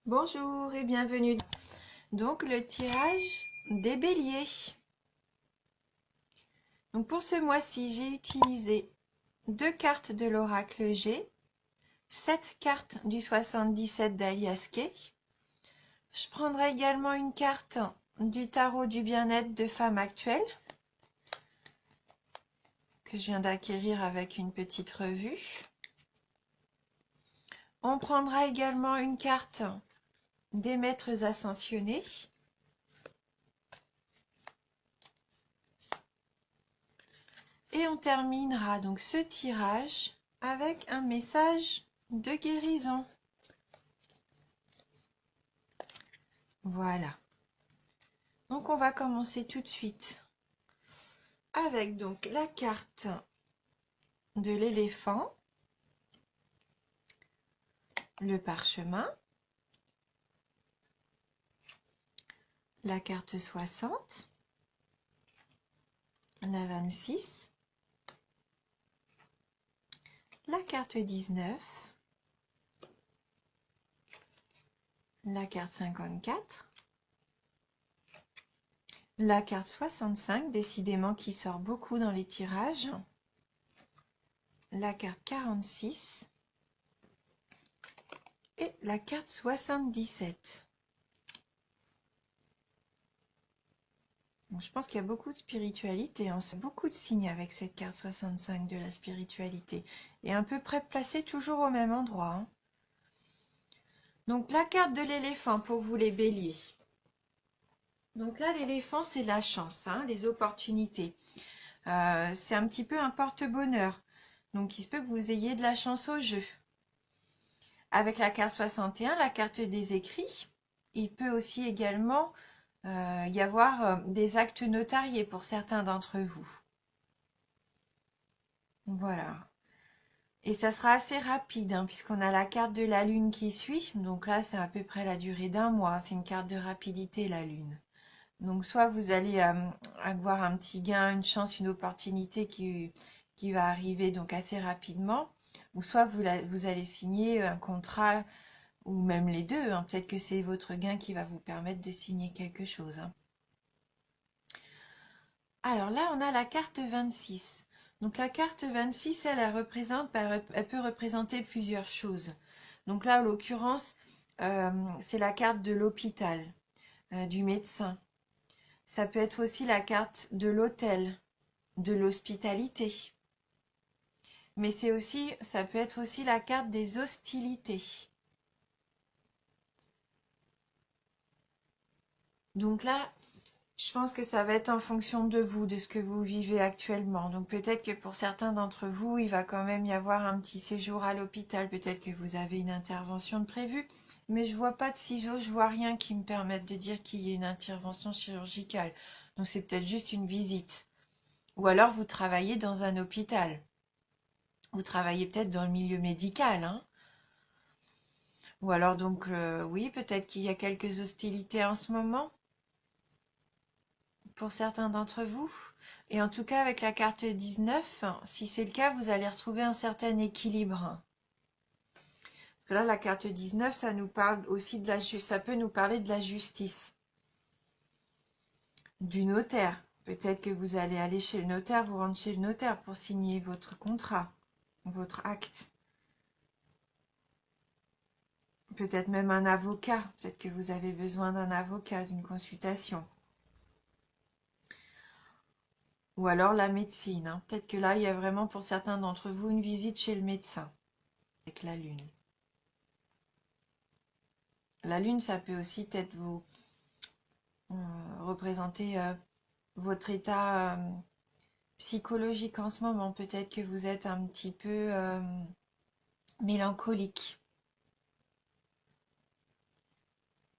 Bonjour et bienvenue. Donc le tirage des béliers. Donc pour ce mois-ci, j'ai utilisé 2 cartes de l'oracle G, 7 cartes du 77 d'Alias Kay. Je prendrai également une carte du tarot du bien-être de femme actuelle que je viens d'acquérir avec une petite revue. On prendra également une carte des maîtres ascensionnés. Et on terminera donc ce tirage avec un message de guérison. Voilà. Donc on va commencer tout de suite avec donc la carte de l'éléphant, le parchemin, la carte 60, la 26, la carte 19, la carte 54, la carte 65, décidément qui sort beaucoup dans les tirages, la carte 46 et la carte 77. Donc, je pense qu'il y a beaucoup de spiritualité, hein. C'est beaucoup de signes avec cette carte 65 de la spiritualité. Et à peu près placée toujours au même endroit, hein. Donc la carte de l'éléphant pour vous les béliers. Donc là, l'éléphant, c'est la chance, hein, les opportunités. C'est un petit peu un porte-bonheur. Donc il se peut que vous ayez de la chance au jeu. Avec la carte 61, la carte des écrits, il peut aussi également y avoir des actes notariés pour certains d'entre vous. Voilà. Et ça sera assez rapide, hein, puisqu'on a la carte de la lune qui suit. Donc là, c'est à peu près la durée d'un mois. C'est une carte de rapidité, la lune. Donc soit vous allez avoir un petit gain, une chance, une opportunité qui va arriver donc assez rapidement. Ou soit vous allez signer un contrat, ou même les deux, hein. Peut-être que c'est votre gain qui va vous permettre de signer quelque chose, hein. Alors là, on a la carte 26. Donc la carte 26, elle représente, elle peut représenter plusieurs choses. Donc là, en l'occurrence, c'est la carte de l'hôpital, du médecin. Ça peut être aussi la carte de l'hôtel, de l'hospitalité. Mais ça peut être aussi la carte des hostilités. Donc là, je pense que ça va être en fonction de vous, de ce que vous vivez actuellement. Donc peut-être que pour certains d'entre vous, il va quand même y avoir un petit séjour à l'hôpital. Peut-être que vous avez une intervention de prévue. Mais je vois pas de ciseaux, je vois rien qui me permette de dire qu'il y ait une intervention chirurgicale. Donc c'est peut-être juste une visite. Ou alors vous travaillez dans un hôpital. Vous travaillez peut-être dans le milieu médical, hein. Ou alors donc oui, peut-être qu'il y a quelques hostilités en ce moment pour certains d'entre vous. Et en tout cas, avec la carte 19, si c'est le cas, vous allez retrouver un certain équilibre. Parce que là, la carte 19, ça nous parle aussi ça peut nous parler de la justice, du notaire. Peut-être que vous allez aller chez le notaire, vous rendre chez le notaire pour signer votre contrat, votre acte. Peut-être même un avocat. Peut-être que vous avez besoin d'un avocat, d'une consultation. Ou alors la médecine, hein. Peut-être que là, il y a vraiment pour certains d'entre vous une visite chez le médecin avec la lune. La lune, ça peut aussi peut-être vous représenter votre état psychologique en ce moment. Peut-être que vous êtes un petit peu mélancolique.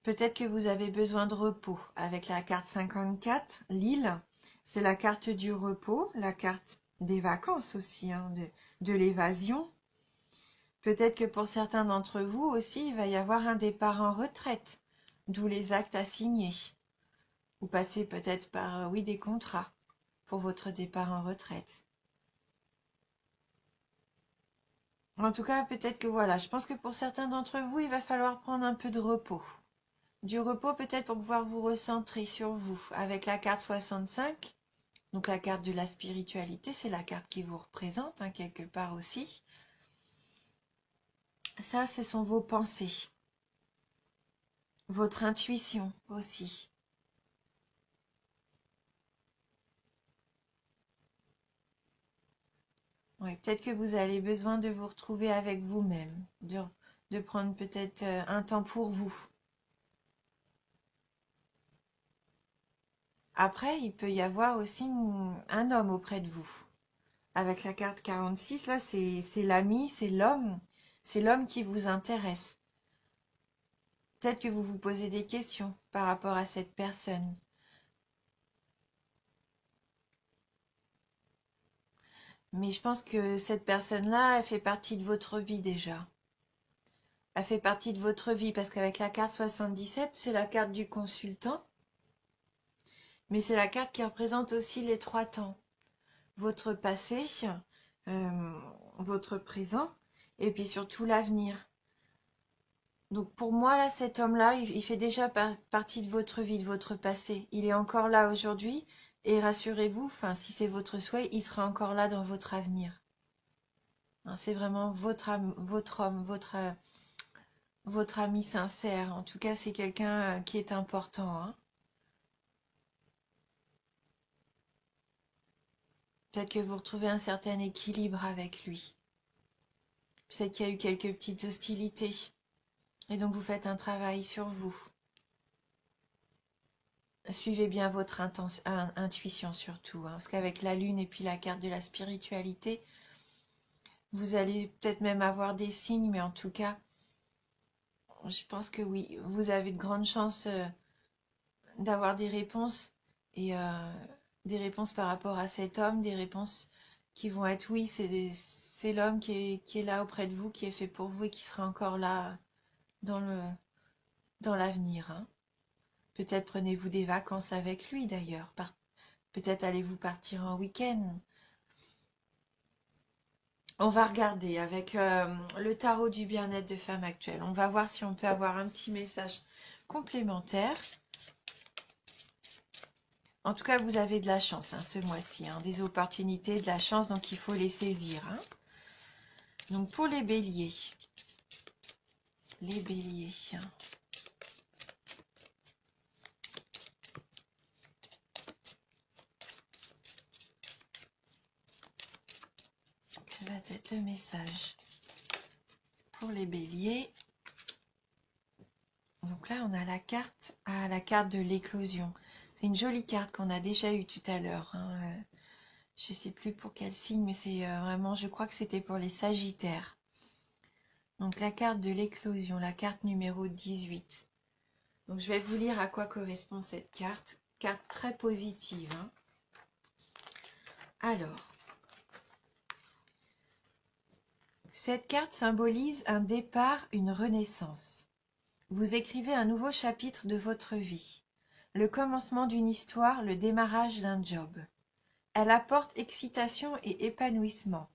Peut-être que vous avez besoin de repos. Avec la carte 54, l'île, c'est la carte du repos, la carte des vacances aussi, hein, de l'évasion. Peut-être que pour certains d'entre vous aussi, il va y avoir un départ en retraite, d'où les actes à signer. Ou passer peut-être par, oui, des contrats pour votre départ en retraite. En tout cas, peut-être que voilà, je pense que pour certains d'entre vous, il va falloir prendre un peu de repos. Du repos peut-être pour pouvoir vous recentrer sur vous. Avec la carte 65, donc la carte de la spiritualité, c'est la carte qui vous représente, hein, quelque part aussi. Ça, ce sont vos pensées, votre intuition aussi. Oui, peut-être que vous avez besoin de vous retrouver avec vous-même, de prendre peut-être un temps pour vous. Après, il peut y avoir aussi un homme auprès de vous. Avec la carte 46, là, c'est l'ami, c'est l'homme qui vous intéresse. Peut-être que vous vous posez des questions par rapport à cette personne. Mais je pense que cette personne-là, elle fait partie de votre vie déjà. Elle fait partie de votre vie parce qu'avec la carte 77, c'est la carte du consultant, mais c'est la carte qui représente aussi les trois temps. Votre passé, euh, votre présent, et puis surtout l'avenir. Donc pour moi, là, cet homme-là, il fait déjà partie de votre vie, de votre passé. Il est encore là aujourd'hui, et rassurez-vous, enfin, si c'est votre souhait, il sera encore là dans votre avenir. Hein, c'est vraiment votre âme, votre homme, votre ami sincère. En tout cas, c'est quelqu'un qui est important, hein. Peut-être que vous retrouvez un certain équilibre avec lui. Peut-être qu'il y a eu quelques petites hostilités. Et donc vous faites un travail sur vous. Suivez bien votre intuition surtout, hein, parce qu'avec la lune et puis la carte de la spiritualité, vous allez peut-être même avoir des signes, mais en tout cas, je pense que oui, vous avez de grandes chances d'avoir des réponses et des réponses par rapport à cet homme, des réponses qui vont être oui, c'est l'homme qui est là auprès de vous, qui est fait pour vous et qui sera encore là dans dans l'avenir, hein. Peut-être prenez-vous des vacances avec lui d'ailleurs. Peut-être allez-vous partir en week-end. On va regarder avec le tarot du bien-être de femme actuelle. On va voir si on peut avoir un petit message complémentaire. En tout cas, vous avez de la chance, hein, ce mois-ci, hein, des opportunités, de la chance, donc il faut les saisir, hein. Donc pour les béliers, hein. Quel va être le message pour les béliers? Donc là, on a la carte de l'éclosion. C'est une jolie carte qu'on a déjà eue tout à l'heure, hein. Je ne sais plus pour quel signe, mais c'est vraiment, je crois que c'était pour les Sagittaires. Donc la carte de l'éclosion, la carte numéro 18. Donc je vais vous lire à quoi correspond cette carte. Carte très positive, hein. Alors, cette carte symbolise un départ, une renaissance. Vous écrivez un nouveau chapitre de votre vie. Le commencement d'une histoire, le démarrage d'un job. Elle apporte excitation et épanouissement.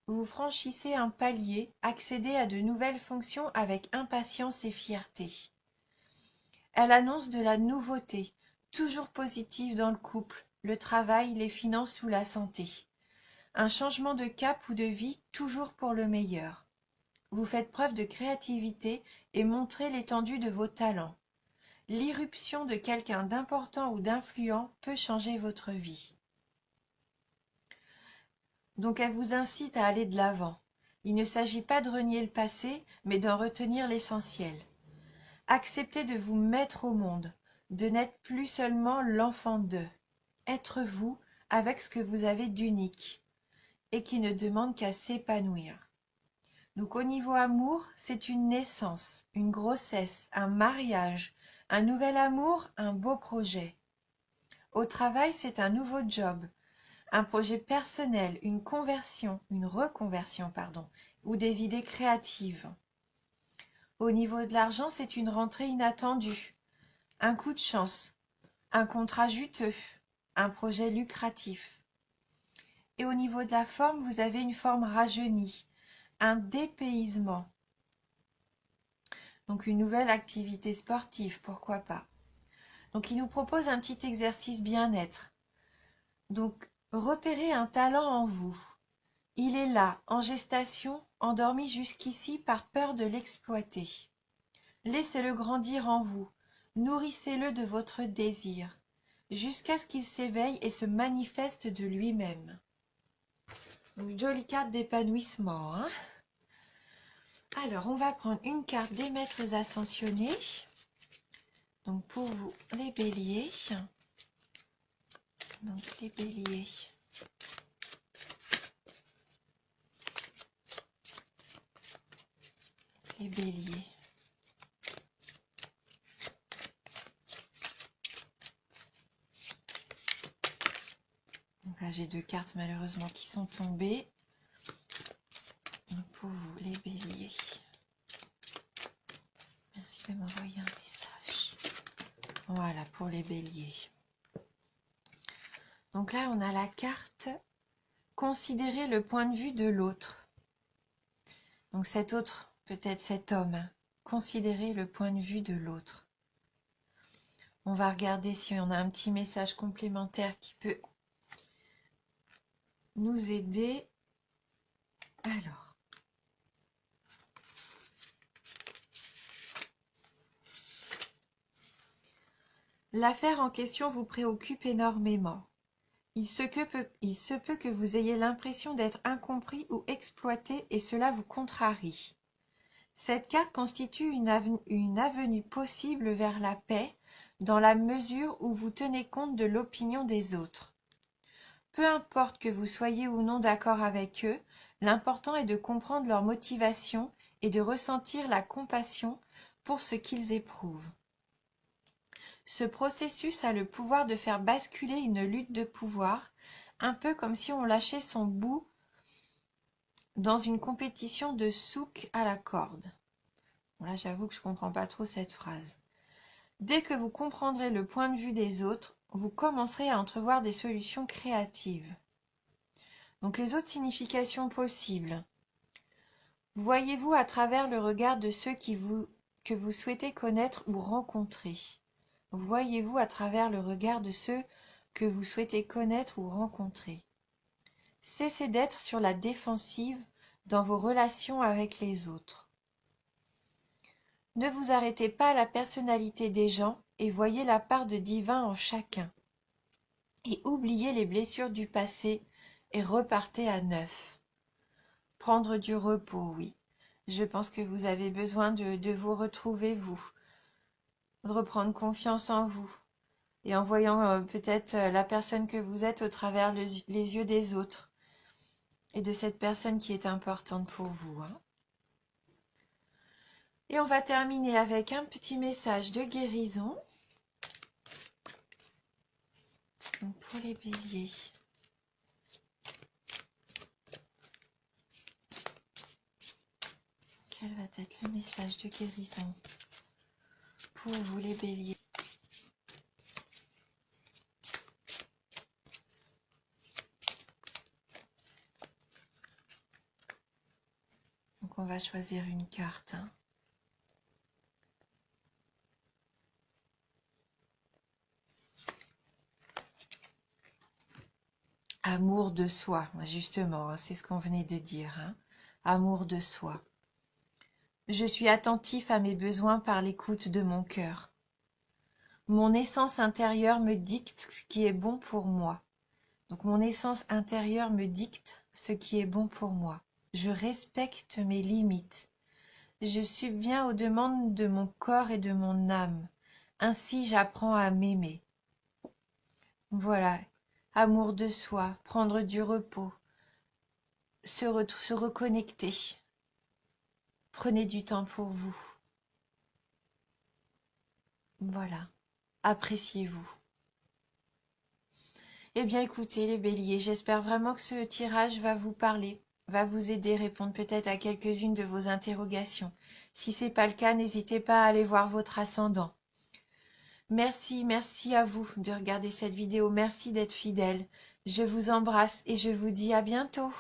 Vous franchissez un palier, accédez à de nouvelles fonctions avec impatience et fierté. Elle annonce de la nouveauté, toujours positive dans le couple, le travail, les finances ou la santé. Un changement de cap ou de vie, toujours pour le meilleur. Vous faites preuve de créativité et montrez l'étendue de vos talents. L'irruption de quelqu'un d'important ou d'influent peut changer votre vie. Donc elle vous incite à aller de l'avant. Il ne s'agit pas de renier le passé, mais d'en retenir l'essentiel. Acceptez de vous mettre au monde, de n'être plus seulement l'enfant d'eux. Être vous avec ce que vous avez d'unique et qui ne demande qu'à s'épanouir. Donc au niveau amour, c'est une naissance, une grossesse, un mariage, un nouvel amour, un beau projet. Au travail, c'est un nouveau job, un projet personnel, une reconversion, ou des idées créatives. Au niveau de l'argent, c'est une rentrée inattendue, un coup de chance, un contrat juteux, un projet lucratif. Et au niveau de la forme, vous avez une forme rajeunie, un dépaysement. Donc une nouvelle activité sportive, pourquoi pas. Donc il nous propose un petit exercice bien-être. Donc repérez un talent en vous. Il est là, en gestation, endormi jusqu'ici par peur de l'exploiter. Laissez-le grandir en vous, nourrissez-le de votre désir, jusqu'à ce qu'il s'éveille et se manifeste de lui-même. Une jolie carte d'épanouissement, hein? Alors, on va prendre une carte des maîtres ascensionnés. Donc, pour vous, les béliers. Donc, les béliers. Les béliers. Donc là, j'ai deux cartes malheureusement qui sont tombées. Donc, pour vous, les béliers. Merci de m'envoyer un message. Voilà, pour les béliers. Donc là, on a la carte « Considérer le point de vue de l'autre ». Donc cet autre, peut-être cet homme, hein, considérer le point de vue de l'autre. On va regarder si on a un petit message complémentaire qui peut nous aider. Alors. L'affaire en question vous préoccupe énormément. Il se peut que vous ayez l'impression d'être incompris ou exploité et cela vous contrarie. Cette carte constitue une avenue possible vers la paix dans la mesure où vous tenez compte de l'opinion des autres. Peu importe que vous soyez ou non d'accord avec eux, l'important est de comprendre leur motivation et de ressentir la compassion pour ce qu'ils éprouvent. Ce processus a le pouvoir de faire basculer une lutte de pouvoir, un peu comme si on lâchait son bout dans une compétition de souk à la corde. Bon, là, j'avoue que je ne comprends pas trop cette phrase. Dès que vous comprendrez le point de vue des autres, vous commencerez à entrevoir des solutions créatives. Donc les autres significations possibles. Voyez-vous à travers le regard de ceux que vous souhaitez connaître ou rencontrer. Voyez-vous à travers le regard de ceux que vous souhaitez connaître ou rencontrer. Cessez d'être sur la défensive dans vos relations avec les autres. Ne vous arrêtez pas à la personnalité des gens et voyez la part de divin en chacun. Et oubliez les blessures du passé et repartez à neuf. Prendre du repos, oui. Je pense que vous avez besoin de vous retrouver, vous. De reprendre confiance en vous. Et en voyant peut-être la personne que vous êtes au travers les yeux des autres. Et de cette personne qui est importante pour vous. Hein. Et on va terminer avec un petit message de guérison. Donc pour les béliers. Quel va être le message de guérison pour vous les béliers? Donc on va choisir une carte. Hein. Amour de soi, justement, hein, c'est ce qu'on venait de dire. Hein. Amour de soi. Je suis attentif à mes besoins par l'écoute de mon cœur. Mon essence intérieure me dicte ce qui est bon pour moi. Donc mon essence intérieure me dicte ce qui est bon pour moi. Je respecte mes limites. Je subviens aux demandes de mon corps et de mon âme. Ainsi j'apprends à m'aimer. Voilà, amour de soi, prendre du repos, se reconnecter. Prenez du temps pour vous. Voilà, appréciez-vous. Eh bien écoutez les béliers, j'espère vraiment que ce tirage va vous parler, va vous aider, répondre peut-être à quelques-unes de vos interrogations. Si ce n'est pas le cas, n'hésitez pas à aller voir votre ascendant. Merci à vous de regarder cette vidéo, merci d'être fidèle. Je vous embrasse et je vous dis à bientôt.